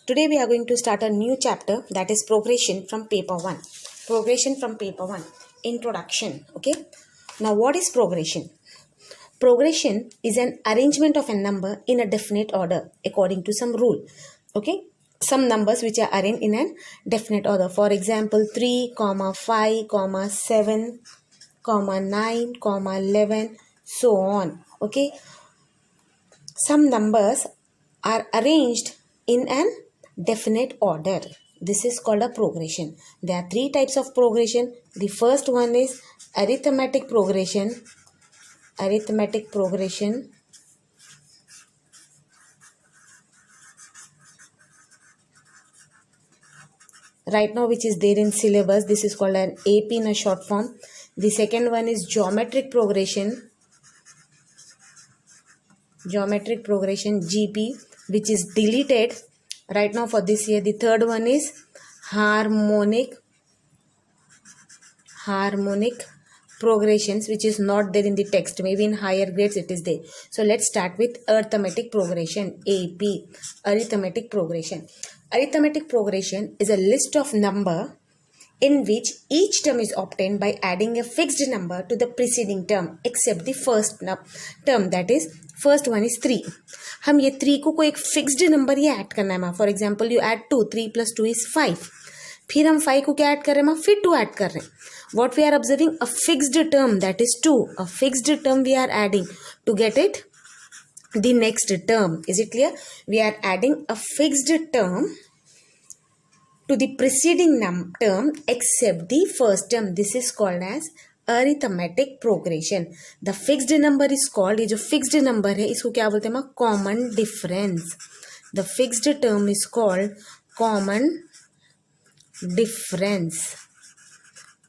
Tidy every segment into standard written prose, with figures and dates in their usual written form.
Today we are going to start a new chapter, that is progression from paper 1. Progression from paper 1. Introduction. Okay. Now what is progression? Progression is an arrangement of a number in a definite order according to some rule. Okay. Some numbers which are arranged in a definite order. For example, 3, 5, 7, 9, 11, so on. Okay. Some numbers are arranged in an definite order. This is called a progression. There are three types of progression. The first one is arithmetic progression. Arithmetic progression. Right now, which is there in syllabus, this is called an AP in a short form. The second one is geometric progression. Geometric progression, GP, which is deleted right now for this year. The third one is harmonic progressions, which is not there in the text. Maybe in higher grades it is there. So let's start with arithmetic progression, AP. Arithmetic progression. Arithmetic progression is a list of number in which each term is obtained by adding a fixed number to the preceding term except the first term, that is first one is 3. हम ये 3 को एक fixed number ये add करना है माँ. For example you add 2, 3 + 2 is 5. फिर हम 5 को क्या ऐड कर रहे हैं माँ, फिर 2 ऐड कर रहे हैं. What we are observing, a fixed term, that is 2. A fixed term we are adding to get it the next term. Is it clear? We are adding a fixed term to the preceding term except the first term. This is called as arithmetic progression. The fixed number is called, ये जो fixed number है इसको क्या बोलते हैं माँ, common difference. The fixed term is called common difference.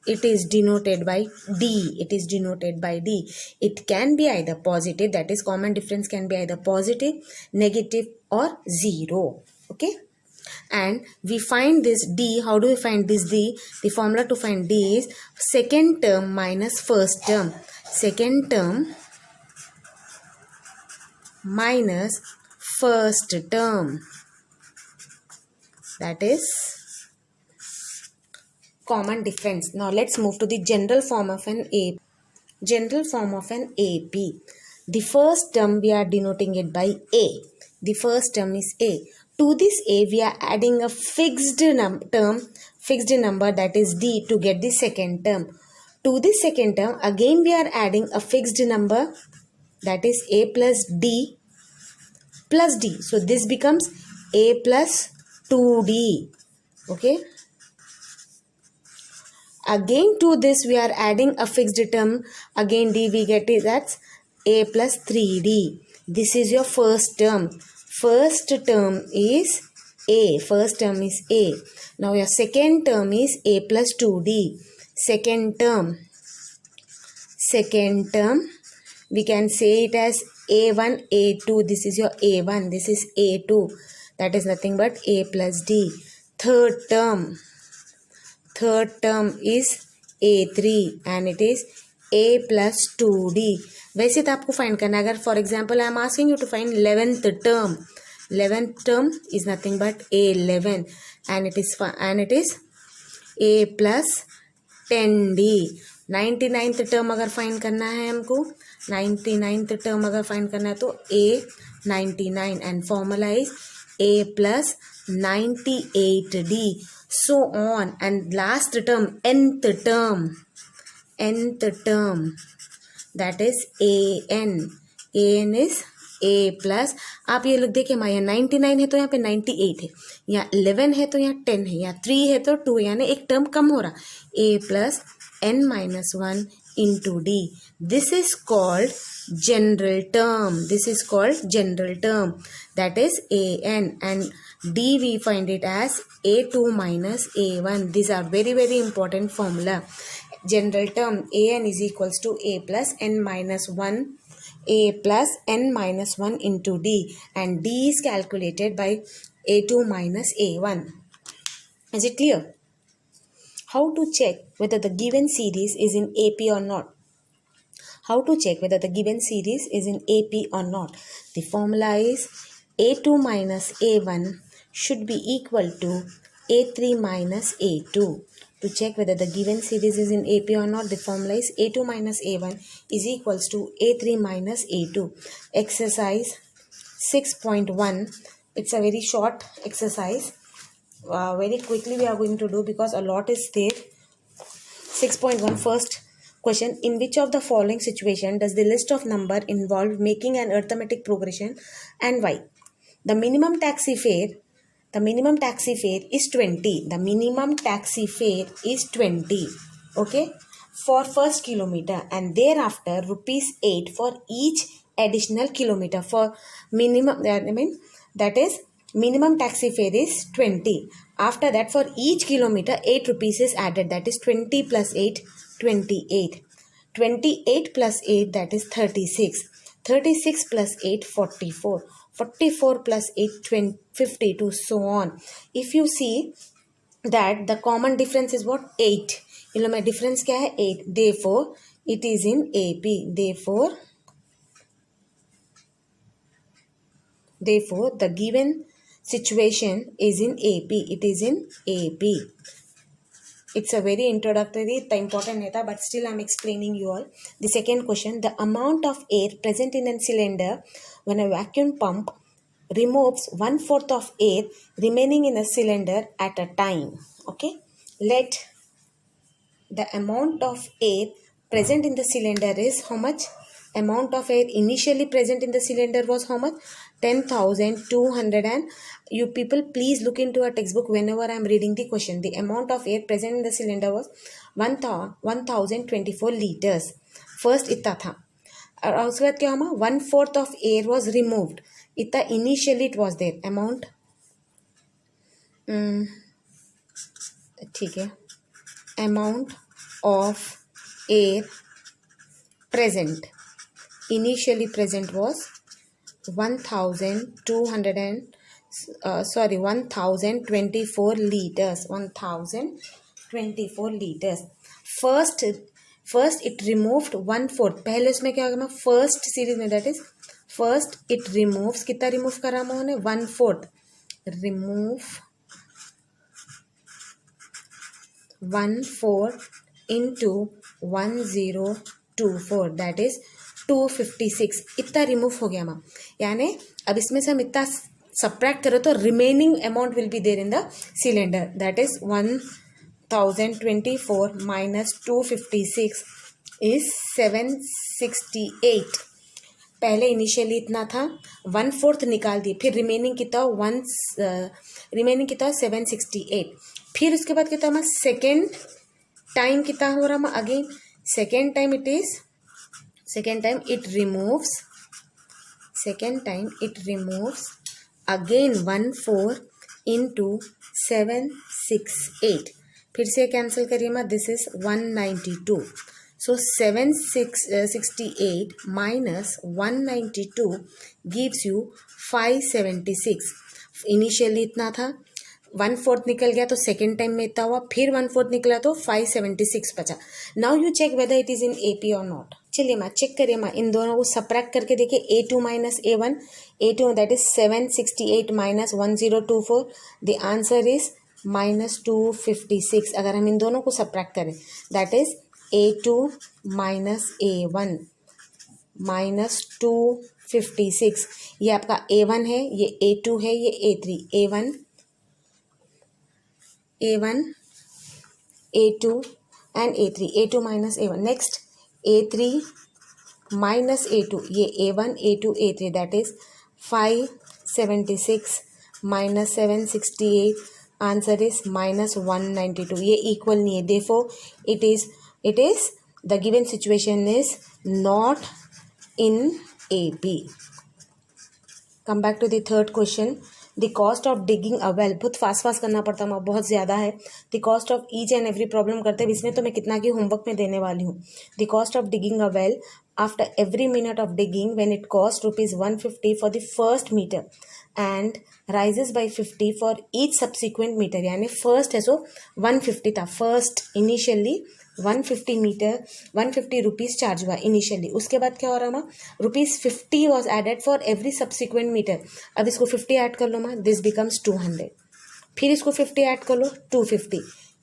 It is denoted by D. It is denoted by D. It can be either positive, that is common difference can be either positive, negative or 0. Okay. And we find this D. How do we find this D? The formula to find D is second term minus first term. Second term minus first term. That is common difference. Now let's move to the general form of an AP. General form of an AP. The first term we are denoting it by A. The first term is A. To this A we are adding a fixed number, that is D, to get the second term. To the second term again we are adding a fixed number, that is A plus D plus D. So this becomes A plus 2D. Okay. Again to this we are adding a fixed term, again D we get it, that's A plus 3D. This is your first term. First term is A. First term is A. Now your second term is A plus 2D. Second term we can say it as A1, A2. This is your A1. This is A2. That is nothing but A plus D. Third term is A3 and it is A plus 2D. वैसे तो आपको find करना है. अगर for example I am asking you to find 11th term. 11th term is nothing but A11 and it is A plus 10D. 99th term अगर find करना है हमको, 99th term अगर फाइंड करना है तो A99 and formula is A plus 98D. So on. And last term, nth term, that is AN. AN is A plus, आप ये लोग देखिए हमारे यहाँ 99 है तो यहाँ पे 98 है, या 11 है तो यहाँ 10 है, या 3 है तो 2, यानी एक टर्म कम हो रहा. A plus n minus 1 into D. This is called general term. This is called general term. That is AN, and D we find it as A2 minus A1. These are very, very important formula. General term AN is equals to A plus n minus 1. A plus n minus 1 into D, and D is calculated by A2 minus A1. Is it clear? How to check whether the given series is in AP or not? How to check whether the given series is in AP or not? The formula is A2 minus A1 should be equal to A3 minus A2. To check whether the given series is in AP or not, the formula is A2 minus A1 is equals to A3 minus A2. Exercise 6.1. It's a very short exercise. Very quickly we are going to do because a lot is there. 6.1 first question. In which of the following situation does the list of number involve making an arithmetic progression and why? The minimum taxi fare is 20. The minimum taxi fare is 20. Okay, for first kilometer, and thereafter rupees 8 for each additional kilometer. For minimum, that is minimum taxi fare is 20. After that, for each kilometer 8 rupees is added, that is 20 plus 8, 28. 28 plus 8, that is 36. 36 plus 8, 44. 44 plus 8, 52, so on. If you see that the common difference is what? 8. इन लोग में difference क्या है? 8. Therefore, it is in AP. Therefore, the given situation is in AP. It is in AP. It's a very introductory, the important neta, but still I'm explaining you all. The second question, the amount of air present in a cylinder when a vacuum pump removes 1/4 of air remaining in a cylinder at a time. Okay, let the amount of air present in the cylinder is how much? Amount of air initially present in the cylinder was how much? 10,200. And you people please look into a textbook whenever I am reading the question. The amount of air present in the cylinder was 1024 liters. First इतना था और उसके बाद क्या हुआ? 1/4 of air was removed. इतना initially it was there amount. ठीक है, amount of air present initially present was 1024 liters. 1024 liters. First it removed 1/4. पहले उसमें क्या होगा? फर्स्ट सीरीज में that is first it removes, कितना रिमूव करा हमने? 1/4. remove 1/4 into 1024, that is 256. इतना रिमूव हो गया मैम. यानी अब इसमें से हम इतना सब्ट्रैक्ट करो तो remaining amount will be there in the cylinder, that is 1024 minus 256 is 768. पहले इनिशियली इतना था, 1/4 निकाल दिए, फिर रिमेनिंग कितना? 768. फिर उसके बाद कितना? सेकेंड टाइम कितना हो रहा? Again second time it removes again 1/4 into 768. फिर से कैंसिल करिए मैं, this is 192. So 768 minus 192 gives you 576. Initially इतना था, 1/4 निकल गया तो सेकेंड टाइम में इतना हुआ, फिर 1/4 निकला तो 576 बचा. Now you check whether it is in AP or not. चलिए माँ चेक करिए माँ, इन दोनों को सब्ट्रैक्ट करके देखिए. A2 minus A1, A2 that is 768 minus 1024. The answer is -256. अगर हम इन दोनों को सब्ट्रैक्ट करें that is A2 minus A1 minus 256. ये आपका A1 है, ये A2 है, ये A3. A1 A2 and A3. A2 minus A1. Next A3 minus A2. ये A1 A2 A3 that is 576 minus 768. Answer is -192. ये equal नहीं है. Therefore it is the given situation is not in AP. Come back to the third question. The cost of digging a well. बहुत fast करना पड़ता है, बहुत ज़्यादा है. The cost of each and every problem करते हैं. इसमें तो मैं कितना की होमवर्क में देने वाली हूँ. The cost of digging a well after every minute of digging when it cost rupees 150 for the first meter and rises by 50 for each subsequent meter. यानी first है so 150 था, first initially 150 metre 150 rupees charge हुआ initially. उसके बाद क्या हो रहा माँ, rupees 50 was added for every subsequent metre. अब इसको 50 ऐड कर लो माँ, दिस बिकम्स 200. फिर इसको 50 ऐड कर लो, 250.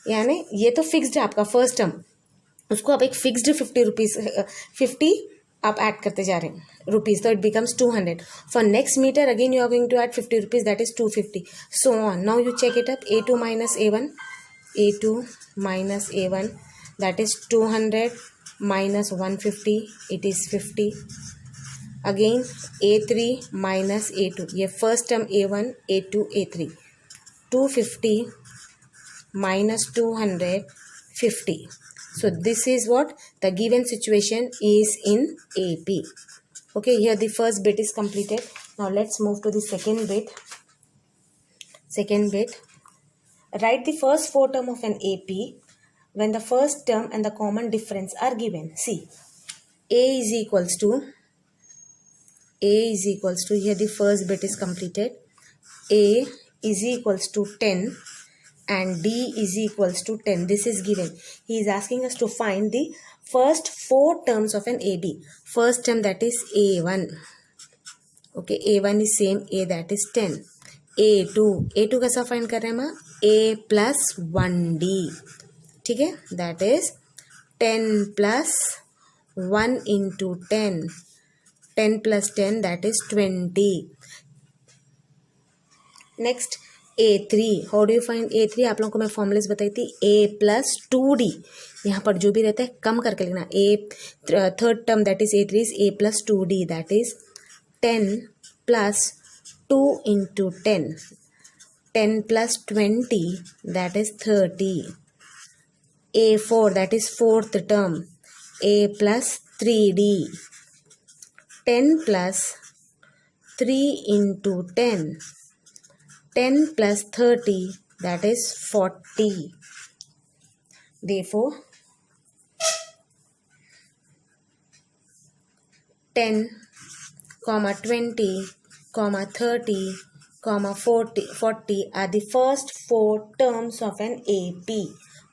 यानी ये तो फिक्स्ड है आपका फर्स्ट टर्म, उसको आप एक फिक्स्ड 50 रुपीज़ 50 आप ऐड करते जा रहे हैं रुपीज़, तो it becomes 200. For next metre again you are going to add 50 rupees, that is 250. So on. Now you check it up. A2 minus A1, A2 minus A1, that is 200 minus 150, it is 50. Again A3 minus A2, ये first term A1 A2 A3, 250 minus 200, 50. So this is what the given situation is in AP. Okay, here the first bit is completed. Now let's move to the second bit. Second bit, write the first four term of an AP when the first term and the common difference are given. See, A is equals to, here the first bit is completed. A is equals to 10 and D is equals to 10. This is given. He is asking us to find the first four terms of an AB. First term, that is A1. Okay, A1 is same A, that is 10. A2 कैसा find कर रहे हैं माँ, A plus 1D. ठीक है, that is 10 plus 1 into 10. 10 plus 10, that is 20. Next A3. How do you find A3? आप लोगों को मैं फॉर्मूलेस बताई थी. A plus 2D. यहाँ पर जो भी रहता है कम करके लिखना. Third term that is A3 is A plus 2D, that is 10 plus 2 into 10. 10 plus 20, that is 30. A4, that is fourth term, A plus 3D. 10 plus 3 into 10. 10 plus 30, that is 40. Therefore 10, 20, 30, 40 are the first four terms of an AP.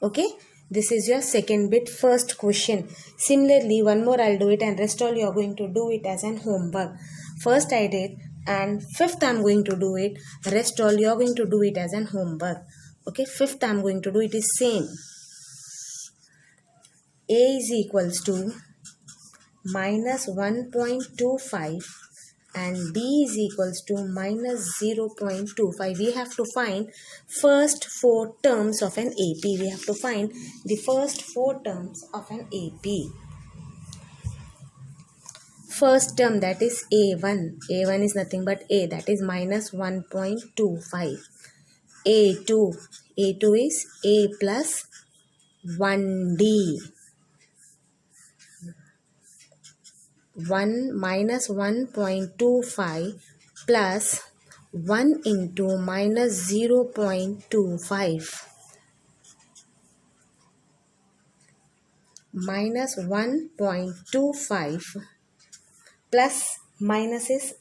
Okay, this is your second bit, first question. Similarly, one more I'll do it and rest all you are going to do it as an homework. First I did and fifth I'm going to do it, rest all you are going to do it as an homework. Okay, fifth I'm going to do it is same. A is equals to minus 1.25 and D is equals to minus 0.25. We have to find first four terms of an AP. We have to find the first four terms of an AP. First term, that is A1. A1 is nothing but A, that is minus 1.25. A2 is A plus 1D. 1 minus 1.25 plus 1 into minus 0.25. Minus 1.25 plus minus is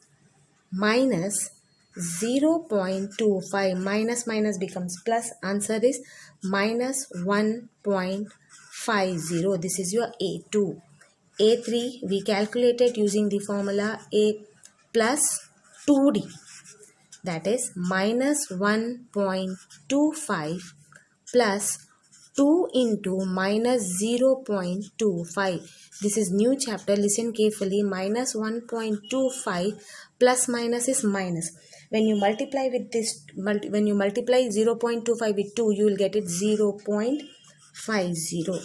minus 0.25. Minus becomes plus. Answer is minus 1.50. This is your A2. A3 we calculated using the formula A plus 2D, that is minus 1.25 plus 2 into minus 0.25. This is new chapter, listen carefully. Minus 1.25 plus minus is minus. When you multiply with this, when you multiply 0.25 with 2, you will get it 0.50.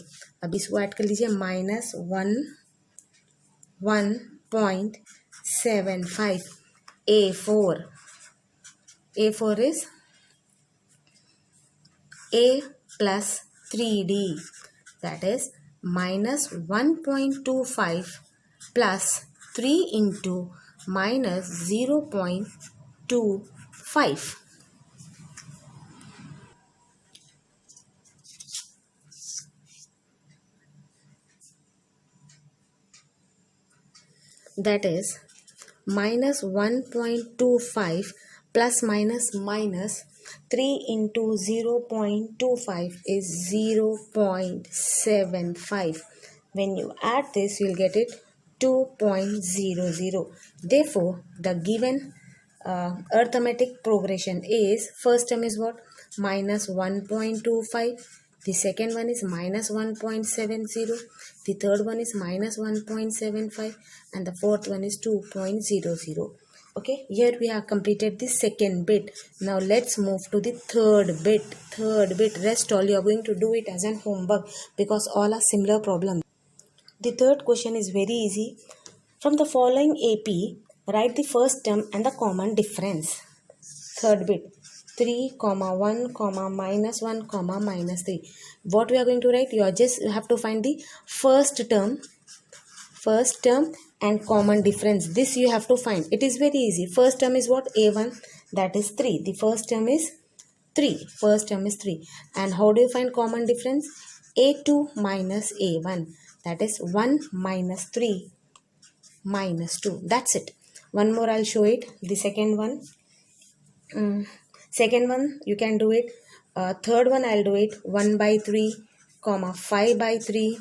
अब इसको add कर लीजिए, minus 1.75. A4 is A plus 3D, that is minus 1.25 plus 3 into minus 0.25. that is minus 1.25 plus minus minus 3 into 0.25 is 0.75. When you add this, you'll get it 2.00. Therefore, the given arithmetic progression is, first term is what? Minus 1.25. The second one is minus 1.70. The third one is minus 1.75. And the fourth one is 2.00. Okay, here we have completed the second bit. Now let's move to the third bit. Rest all you are going to do it as an homework because all are similar problems. The third question is very easy. From the following AP, write the first term and the common difference. Third bit, 3, 1, minus 1, minus 3. What we are going to write? You have to find the first term and common difference. This you have to find. It is very easy. First term is what? A1, that is 3. The first term is 3. And how do you find common difference? A2 minus A1, that is 1 minus 3 minus 2. That's it. One more I'll show it. The second one. Second one you can do it. Third one I'll do it. 1 by 3, 5 by 3,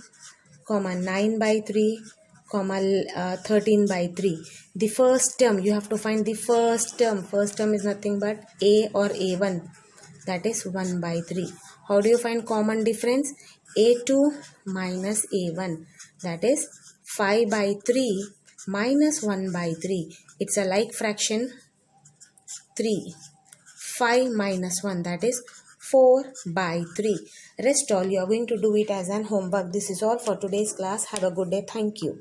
9 by 3, 13 by 3. The first term, you have to find the first term. First term is nothing but A or A1, that is 1 by 3. How do you find common difference? A2 minus A1, that is 5 by 3 minus 1 by 3. It's a like fraction. 3. 5 minus 1, that is 4 by 3. Rest all you are going to do it as an homework. This is all for today's class. Have a good day. Thank you.